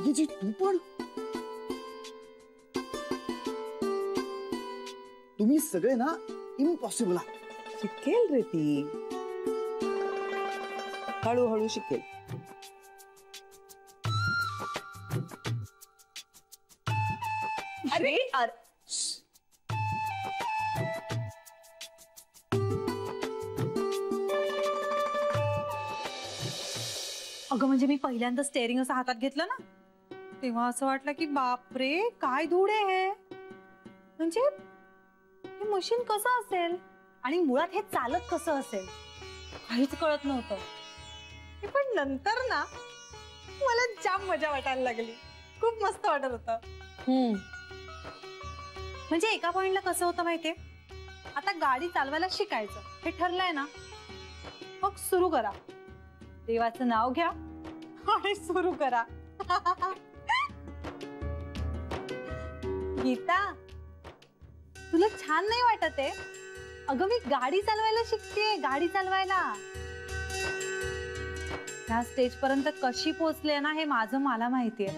जी तू पण तुम्ही सगळे ना इम्पॉसिबल आहात। शिकेल रे ती, हळूहळू शिकेल। अरे अगं म्हणजे मी पहिल्यांदा स्टेअरिंग असं हातात घेतलं ना तेव्हा असं वाटलं की बापरे काय धूळ आहे हे, म्हणजे हे मशीन कसं असेल आणि मुळात हे चालत कसं असेल काहीच कळत नव्हतं। पण नंतर ना मला जाम मजा वाटायला लागली, खूप मस्त वाटत होतं। म्हणजे एका पॉइंटला कसं होतं माहितीये, आता गाडी चालवायला शिकायचं हे ठरलंय ना, मग सुरू करा, देवाचं नाव घ्या आणि सुरू करा। गीता तुला छान नाही वाटत आहे? अगं मी गाडी चालवायला शिकते, गाडी चालवायला। ह्या स्टेज पर्यंत कशी पोहोचले ना हे माझं मला माहितीये।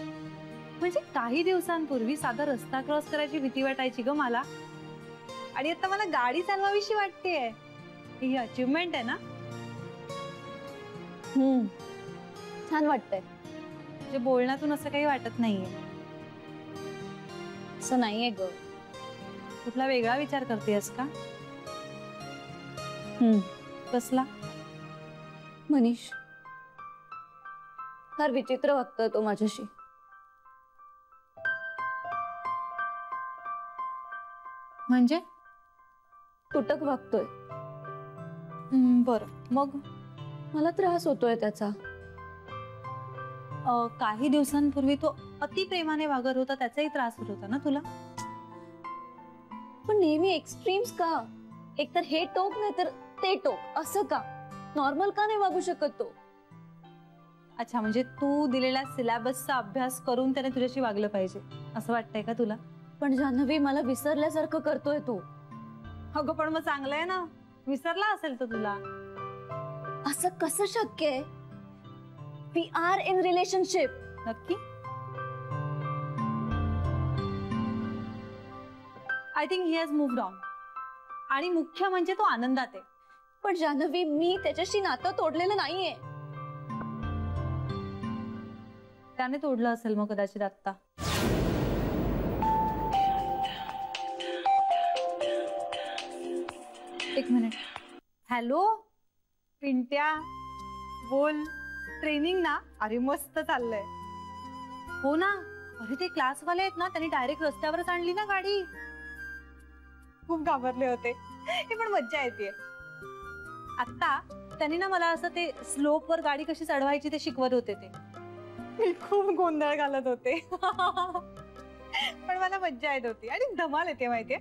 म्हणजे काही दिवसांपूर्वी साधा रस्ता क्रॉस करायची भीती वाटायची ग मला, आणि आता मला गाडी चालवावीशी वाटतेय। ही अचीवमेंट आहे ना। छान वाटतंय, म्हणजे बोलण्यातून असं काही वाटत नाहीये। असं नाहीये ग, कुठला वेगळा विचार करतेस का? कसला? मनीष फार विचित्र वागतोय तो माझ्याशी। म्हणजे तुटक वागतोय। बरं मग मला त्रास होतोय त्याचा। काही दिवसांपूर्वी तो अति प्रेमाने वागत होता, त्याचाही त्रास होत होता ना तुला? पण नेहमी एक्स्ट्रीम्स का? एकतर हे टोक नाही तर ते टोक, असं का? नॉर्मल का नाही वागू शकत तो? अच्छा, म्हणजे तू दिलेल्या सिलेबसचा अभ्यास करून त्याने तुझ्याशी वागलं पाहिजे असं वाटतंय का तुला? पण जान्हवी मला विसरल्यासारखं करतोय तो। अगं पण मग चांगलं आहे ना, विसरला असेल तर तुला। असं कसं शक्य आहे? We are in relationship. नक्की? I think he has moved on, आणि मुख्य म्हणजे तो आनंदात आहे। पण जान्हवी मी त्याच्याशी नातं तोडलेलं नाहीये। त्याने तोडलं असेल मग कदाचित आत्ता। एक मिनिट। हॅलो पिंट्या, बोल। ट्रेनिंग ना? अरे मस्त चाललंय। हो ना, अरे ते क्लासवाले आहेत ना, त्यांनी डायरेक्ट रस्त्यावरच आणली ना गाडी। खूप घाबरले होते, हे पण मज्जा येते। आता त्यांनी ना मला असं ते स्लोप वर गाडी कशी चढवायची ते शिकवत होते, ते मी खूप गोंधळ घालत होते। पण मला मज्जा येत होती आणि धमाल येते माहितीये।